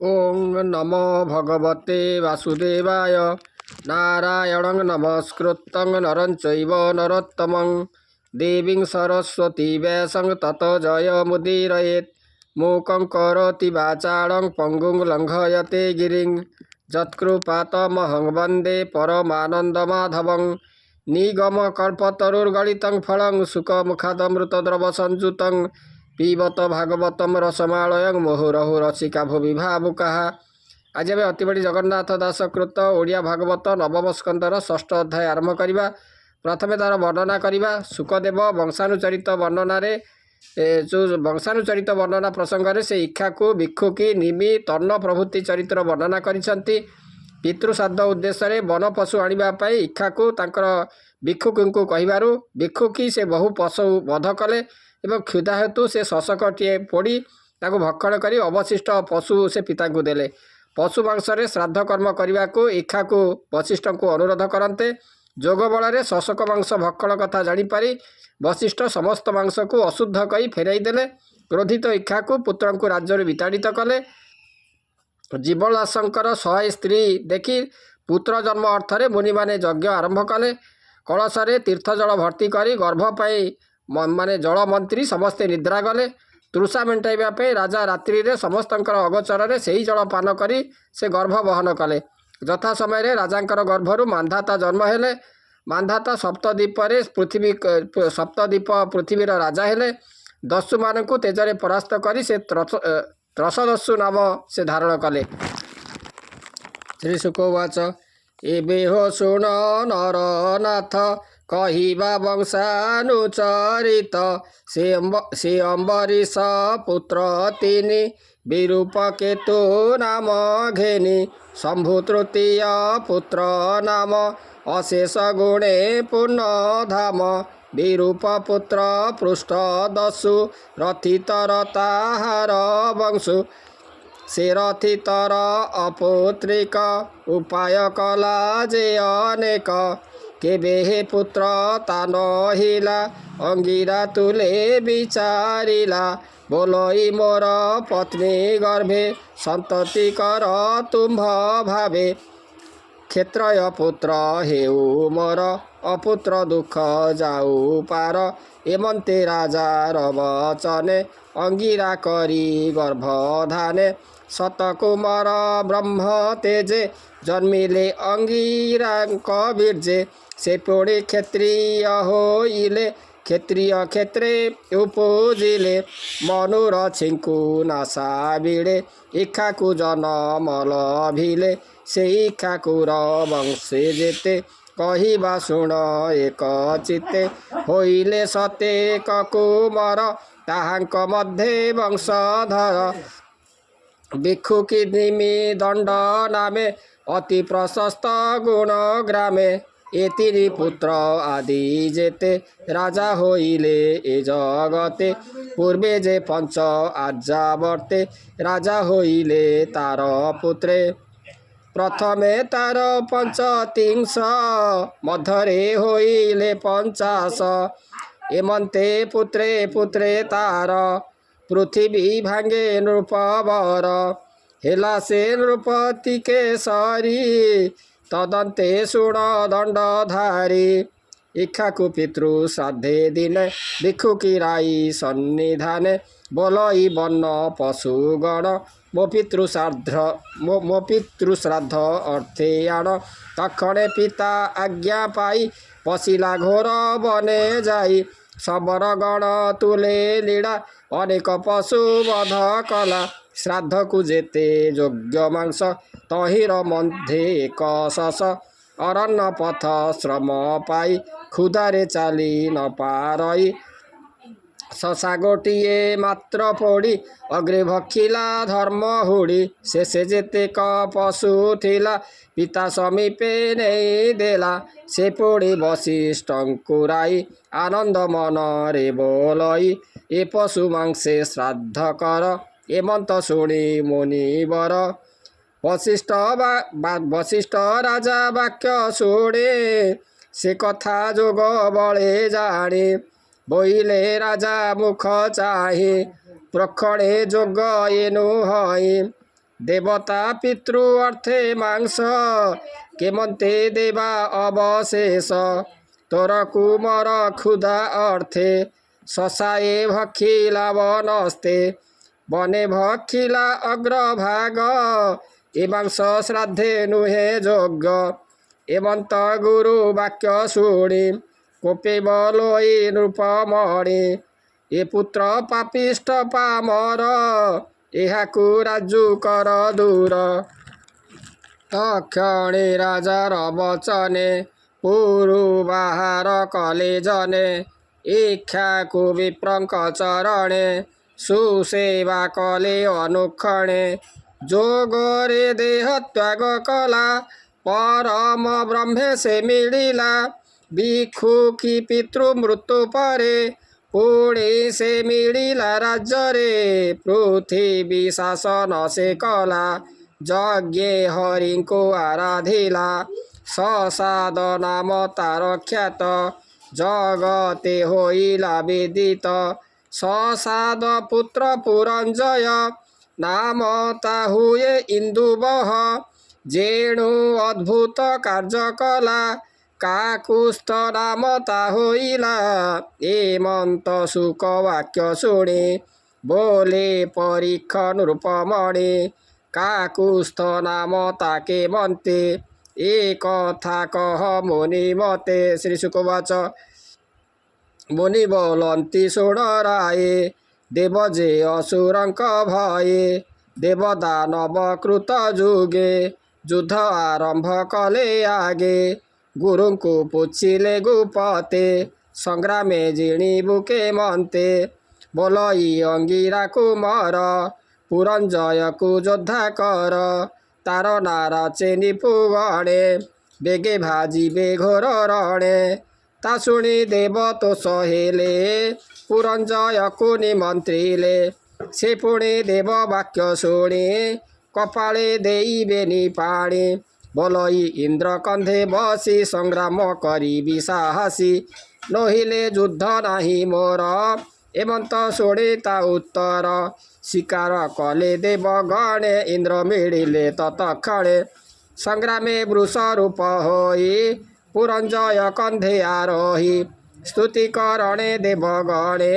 ओं नमो भगवते वासुदेवाय। नारायणं नमस्कृतं नरं चैव नरोत्तमं देवीं सरस्वती व्यासं ततो जयमुदीरयेत्। मूकं करोति वाचालं पङ्गुं लङ्घयते गिरिं यत्कृपातमहं वन्दे परमानन्दमाधवं। निगमकल्पतरुर्गलितं फलं सुखमुखादमृतद्रवसंयुतं पिबत भागवतम रसमालयं मुहुरहु रसिका भुवि भावुकाः। आज आम अतिबड़ी जगन्नाथ दास कृत ओडिया भागवत नवम स्कंदर षष्ठ अध्याय आरंभ करवा। प्रथमे तार वर्णना करवा। सुखदेव वंशानुचरित वर्णन जो वंशानुचरित वर्णना प्रसंग में से इच्छाकू भिक्षुकी निमि तर्ण प्रभृति चरित्र वर्णना करिसेंति। पितृश्राद्ध उद्देश्य वन पशु आने इच्छाकू भिक्षुकी को कहबारू भिक्षुकी से बहु पशु वध कले एवं क्षुधा हेतु से शशकटीए पोड़ी ताकू भक्षण कर अवशिष्ट पशु से पिता को देले। पशु मांसरे श्राद्ध कर्म करने को इच्छा को वशिष्ठ को अनुरोध करते। जोग बल शशक मांस भक्षण कथा जानीपारी वशिष्ठ समस्त मांस को अशुद्ध कही फेरई देले। क्रोधित इच्छा को पुत्र को राज्य विताड़ित कले। जीवलाशंकर 100 स्त्री देखी पुत्र जन्म अर्थरे मुनि माने यज्ञ आरंभ कले। कलशरे तीर्थजल भर्ती कर गर्भपाई माने जल मंत्री समस्ते निद्रा गले। तृषा मेटाइवाई राजा रात्रि रे समस्त अगोचर से ही जल पान करी से गर्भ वहन कले। यथा समय राजांकर गर्भरु मांधाता जन्म हेले। मांधाता सप्तद्वीप पृथ्वीर राजा हेले। दस्यु मानकु तेजरे परास्त करी से त्रसदस्यु नाम से धारण कले। श्री शुकवाच एबे हो शुण नरनाथ कहिबा वंशानुचरित से अम्बरीश पुत्र तिनि विरूप केतु नाम घेनि शंभु तृतीय पुत्र नाम अशेष गुणे पूर्ण धाम विरूप पुत्र पृष्ठ दस्यु रथितर ताहार वंशु से रथितर अपुत्रिक उपाय कला जे अनेक केबे हे पुत्र तान हिला अंगिरा तुले विचारिला बोलई मोर पत्नी गर्भे संतति कर तुम्भ भावे क्षेत्रय पुत्र हेउ मोर अपुत्र दुख जाऊ पार एमंते राजा वचने अंगिरा करी गर्भधाने शतकुमार ब्रह्म तेजे जन्मिले अंगिरांक बीर्जे से पुणी क्षत्रिय होइले क्षत्रिय क्षेत्रे उपजिले मनुर छिंकु नासा बिड़े इच्छाकू जनम लभिले से इच्छाकूर वंशे जेते कहिबा शुण एक चित्ते होइले सतेक कुमार ताहांक मध्य वंशधर भिक्षुकी निमि दंड नामे अति प्रशस्त गुण ग्रामे ए तिनि पुत्र आदि जेते राजा होइले ए जगते पूर्वे जे पंच आर्यावर्ते राजा होइले तार पुत्रे प्रथमे तार 35 मध्यरे होइले 50 एमंते पुत्रे पुत्रे तार पृथ्वी भांगे नृपवर हेला से नृपति केसरी तदंते शुण दंडधारी इच्छाकू पितृ श्राद्धे दिने भिक्षुकी राई सन्निधाने बोलई वन पशुगण मो पितृश्राद्ध अर्थे आण तक्षणे पिता आज्ञा पाई पशिला घोर बने जाई शबर गण तुले लीड़ा अनेक पशु वध कला श्राद्ध को जेते योग्य मांस तहिर मध्य एक शस अरण्य पथ श्रम पाई क्षुधारे चाली न पारई शशा गोटिए मात्र पोड़ी अग्रे भक्षिला धर्म हुड़ी शेषे जेतेक पशु थिला पिता समीपे नहीं देला से पोड़ी वशिष्ठंकुराई आनंद मन रे बोलई ए पशु मांसे श्राद्ध कर एमंत शुणी मुनिवर वशिष्ठ राजा वाक्य शुणे से कथा जोग बले जाने बोइले राजा मुख चाहे प्रखणे जोग एनु हई দেবতা পিতৃ অর্থে মাংস কেমন্তে দেবা অবশেষ তোর কুমর ক্ষুধা অর্থে শশায়ে ভক্ষিলা বনস্তে বনে ভক্ষিলা অগ্রভাগ এ মাংস শ্রাদ্ধে নুহে যোগ্য এমন্ত গুরু বাক্য শুଣି কোপে বলই নৃপমଣି ଏ ପୁତ୍ର ପାପିଷ୍ଟ ପାମର ଏହାକୁ ରାଜୁ କର ଦୂର। ତକ୍ଷଣେ ରାଜାର ବଚନେ ପୁରୁ ବାହାର କଲେ ଜନେ ଇକ୍ଷାକୁ ବିପ୍ରଙ୍କ ଚରଣେ ସୁସେବା କଲେ ଅନୁକ୍ଷଣେ ଯୋଗରେ ଦେହ ତ୍ୟାଗ କଲା ପରମ ବ୍ରହ୍ମେ ସେ ମିଳିଲା ଭିକ୍ଷୁକି ପିତୃ ମୃତ୍ୟୁ ପରେ ପୁଣି ସେ ମିଳିଲା ରାଜ୍ୟରେ ପୃଥିବୀ ଶାସନ ସେ କଲା ଯଜ୍ଞେ ହରିଙ୍କୁ ଆରାଧିଲା ସସାଦ ନାମ ତାର ଖ୍ୟାତ ଜଗତେ ହୋଇଲା ବିଦିତ ସସାଦ ପୁତ୍ର ପୁରଞ୍ଜୟ ନାମ ତା ହୁଏ ଇନ୍ଦୁବହ ଯେଣୁ ଅଦ୍ଭୁତ କାର୍ଯ୍ୟ କଲା କାକୁସ୍ଥ ନାମ ତା ହୋଇଲା ଏମନ୍ତ ସୁକ ବାକ୍ୟ ଶୁଣି ବୋଲେ ପରୀକ୍ଷ ନୃପମଣି କାକୁସ୍ଥ ନାମ ତାକେ ମନ୍ତେ ଏ କଥା କହ ମୁନି ମତେ। ଶ୍ରୀ ଶୁକବାଚ ମୁନି ବୋଲନ୍ତି ଶୁଣ ରାଏ ଦେବ ଯେ ଅସୁରଙ୍କ ଭଏ ଦେବଦାନବ କୃତ ଯୁଗେ ଯୁଦ୍ଧ ଆରମ୍ଭ କଲେ ଆଗେ ଗୁରୁଙ୍କୁ ପୁଛିଲେ ଗୁପତେ ସଂଗ୍ରାମେ ଜିଣିବୁ କେମନ୍ତେ ବୋଲଇ ଅଙ୍ଗିରାକୁ ମର ପୁରଞ୍ଜୟକୁ ଯୋଦ୍ଧା କର ତାର ନାରା ଚେନି ପୁଗଣେ ବେଗେ ଭାଜିବେ ଘୋର ରଣେ। ତା ଶୁଣି ଦେବ ତୋଷ ହେଲେ ପୁରଞ୍ଜୟକୁ ନିମନ୍ତ୍ରିଲେ ସେ ପୁଣି ଦେବ ବାକ୍ୟ ଶୁଣି କପାଳେ ଦେଇବେନି ପାଣି ବୋଲଇ ଇନ୍ଦ୍ର କନ୍ଧେ ବସି ସଂଗ୍ରାମ କରିବି ସାହସୀ ନୋହିଲେ ଯୁଦ୍ଧ ନାହିଁ ମୋର ଏମନ୍ତ ଶୁଣି ତା ଉତ୍ତର ସ୍ୱୀକାର କଲେ ଦେବ ଗଣେ ଇନ୍ଦ୍ର ମିଳିଲେ ତତକ୍ଷଣେ ସଂଗ୍ରାମେ ବୃଷ ରୂପ ହୋଇ ପୁରଞ୍ଜୟ କନ୍ଧେ ଆରୋହି ସ୍ତୁତି କରଣେ ଦେବ ଗଣେ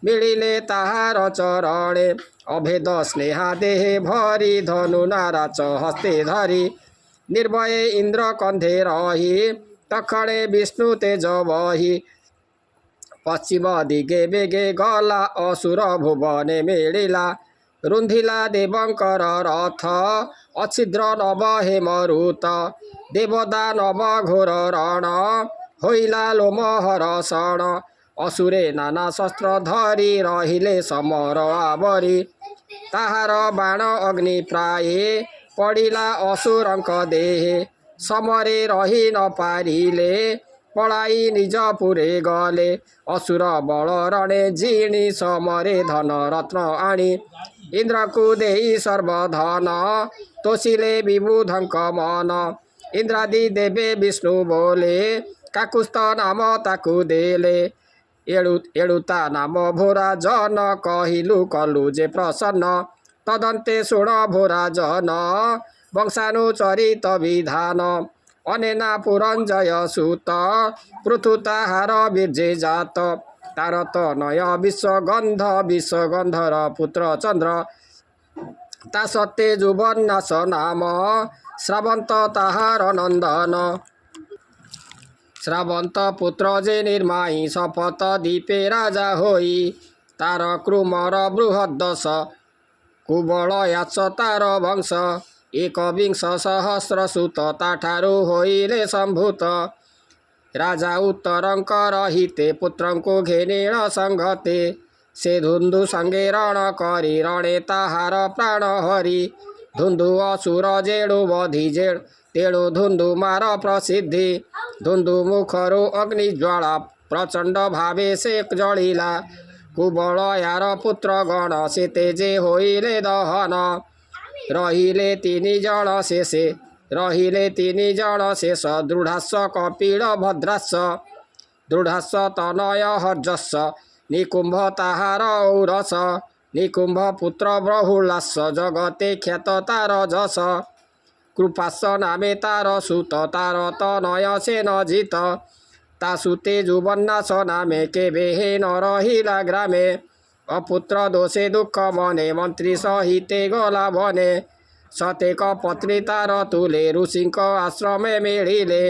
ମିଳିଲେ ତାହାର ଚରଣେ ଅଭେଦ ସ୍ନେହା ଦେହେ ଭରି ଧନୁ ନାରାଚ ହସ୍ତେ ଧରି ନିର୍ଭୟେ ଇନ୍ଦ୍ର କନ୍ଧେ ରହି ତକ୍ଷଣେ ବିଷ୍ଣୁ ତେଜ ବହି ପଶ୍ଚିମ ଦିଗେ ବେଗେ ଗଲା ଅସୁର ଭୁବନେ ମିଳିଲା ରୁନ୍ଧିଲା ଦେବଙ୍କର ରଥ ଅଛିଦ୍ର ନବ ହେମରୁତ ଦେବଦାନବ ଘୋର ରଣ ହୋଇଲା ଲୋମହର ସଣ ଅସୁରେ ନାନା ଶସ୍ତ୍ର ଧରି ରହିଲେ ସମର ଆବରି ତାହାର ବାଣ ଅଗ୍ନି ପ୍ରାୟେ ପଡ଼ିଲା ଅସୁରଙ୍କ ଦେହେ ସମରେ ରହି ନ ପାରିଲେ ପଳାଇ ନିଜ ପୁରେ ଗଲେ ଅସୁର ବଳ ରଣେ ଜିଣି ସମରେ ଧନ ରତ୍ନ ଆଣି ଇନ୍ଦ୍ରକୁ ଦେଇ ସର୍ବଧନ ତୋଷିଲେ ବିବୁଧଙ୍କ ମନ ଇନ୍ଦ୍ରାଦି ଦେବେ ବିଷ୍ଣୁ ବୋଲେ କାକୁସ୍ଥ ନାମ ତାକୁ ଦେଲେ ଏଣୁ ତା ନାମ ଭୋରାଜନ କହିଲୁ କଲୁ ଯେ ପ୍ରସନ୍ନ ତଦନ୍ତେ ଶୁଣ ଭୋରାଜନ ବଂଶାନୁଚରିତ ବିଧାନ ଅନେନା ପୁରଞ୍ଜୟ ସୁତ ପୃଥୁ ତାହାର ବୀର୍ଯ୍ୟେ ଜାତ ତାର ତନୟ ବିଶ୍ୱଗନ୍ଧର ପୁତ୍ର ଚନ୍ଦ୍ର ତା ସତେ ଯୁବନ୍ନାସ ନାମ ଶ୍ରାବନ୍ତ ତାହାର ନନ୍ଦନ ଶ୍ରାବନ୍ତ ପୁତ୍ର ଯେ ନିର୍ମାଇ ଶପଥ ଦୀପେ ରାଜା ହୋଇ ତାର କୃମର ବୃହଦଶ କୁବଳୟାଚ ତାର ବଂଶ ଏକବିଂଶ ସହସ୍ର ସୁତ ତାଠାରୁ ହୋଇଲେ ସମ୍ଭୂତ ରାଜା ଉତ୍ତରଙ୍କର ହିତେ ପୁତ୍ରଙ୍କୁ ଘେନିଳ ସଂଗତେ ସେ ଧୁନ୍ଧୁ ସଙ୍ଗେ ରଣ କରି ରଣେ ତାହାର ପ୍ରାଣ ହରି ଧୁନ୍ଧୁ ଅସୁର ଯେଣୁ ବଧି ତେଣୁ ଧୁନ୍ଧୁ ମାର ପ୍ରସିଦ୍ଧି ଧୁନ୍ଧୁ ମୁଖରୁ ଅଗ୍ନି ଜ୍ୱାଳା ପ୍ରଚଣ୍ଡ ଭାବେ ସେ ଜଳିଲା କୁବଳୟାର ପୁତ୍ର ଗଣ ସେ ତେଜେ ହୋଇଲେ ଦହନ ରହିଲେ ତିନି ଜଣ ଶେଷ ଦୃଢ଼ାସ କପିଳ ଭଦ୍ରାସ ଦୃଢ଼ାସ ତନୟ ହର୍ଯସ ନିକୁମ୍ଭ ତାହାର ଔରସ निकुंभ पुत्र बहुलास जगते ख्यात तार जस कृपास नामे तार सुत तार तनय सेन जित तासुते जुबन्नास नामे केबे हे न रहिला ग्रामे अपुत्र दोषे दुःख मने मन्त्री सहिते गला बने सतेक पत्नी तार तुले ऋषिंक आश्रमे मिलिले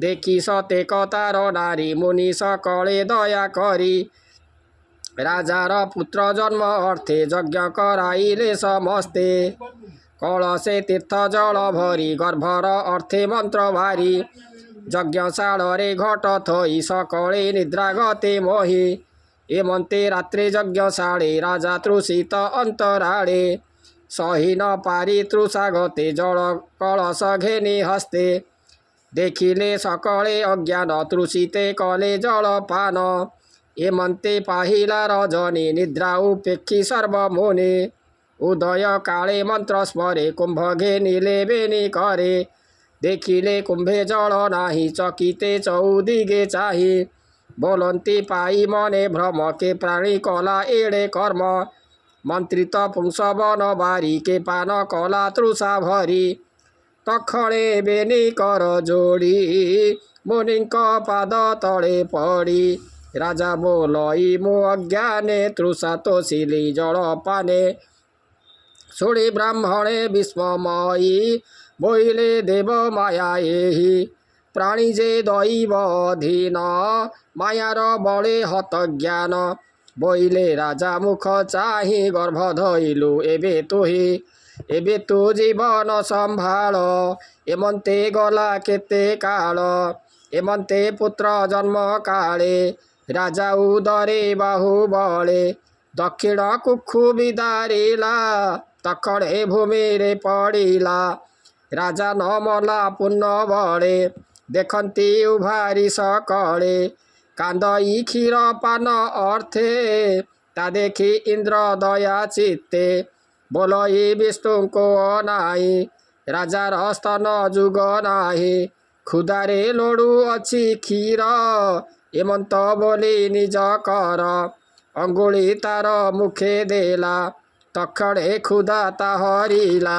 देखि सतेक तार नारी मुनि सकले दया करी राजार पुत्र जन्म अर्थे यज्ञ कराइले समस्ते कलशे तीर्थ जल भरी गर्भर अर्थे मन्त्र भारी यज्ञशाळे घट थई सकले निद्रा गते मोहि एमन्ते रात्रे यज्ञशाळे राजा तृषित अन्तराळे सही न पारी तृषा गते जल कलश घेनी हस्ते देखिले सकले अज्ञान तृषिते कले जलपान एमन्ते पाहिला रजनी निद्रा उपेक्षी सर्वमुनि उदय काले मंत्र स्मरे कुंभ घेनिले बेनी करे देखिले कुंभे जल नाही चकिते चौदिगे चाही बोलन्ती पाई मने भ्रम के प्राणी कला एड़े कर्म मंत्रित पुंसवन बारी के पान कला तृषा भरी तखणे बेनी कर जोड़ी मुनिंक पाद तले पड़ी राजा बोलई मो अज्ञाने तृषा तोषिली जल पाने शुणी ब्राह्मणे विस्मयी बोइले देव माया एहि प्राणी जे दैव अधीन मायार बळे हत ज्ञान बोइले राजा मुख चाहि गर्भ धइलु एबे तु जीवन संभाळ एमन्ते गला केते काल एमन्ते पुत्र जन्म काले राजा उदरे बाहुबले दक्षिण कुक्षु बिदारिला तखणे भूमि रे पड़िला राजा न मला पुण्य बळे देखन्ती उभारी सकळे कांदई क्षीर पान अर्थे ता देखि इंद्र दया चित्ते बोलई विष्णुको नाही राजार स्तन जुग नाही क्षुधारे लोडु अछि क्षीर एमंत बोली निज कर अंगुली तार मुखे देला तखणे क्षुधा ता हरिला।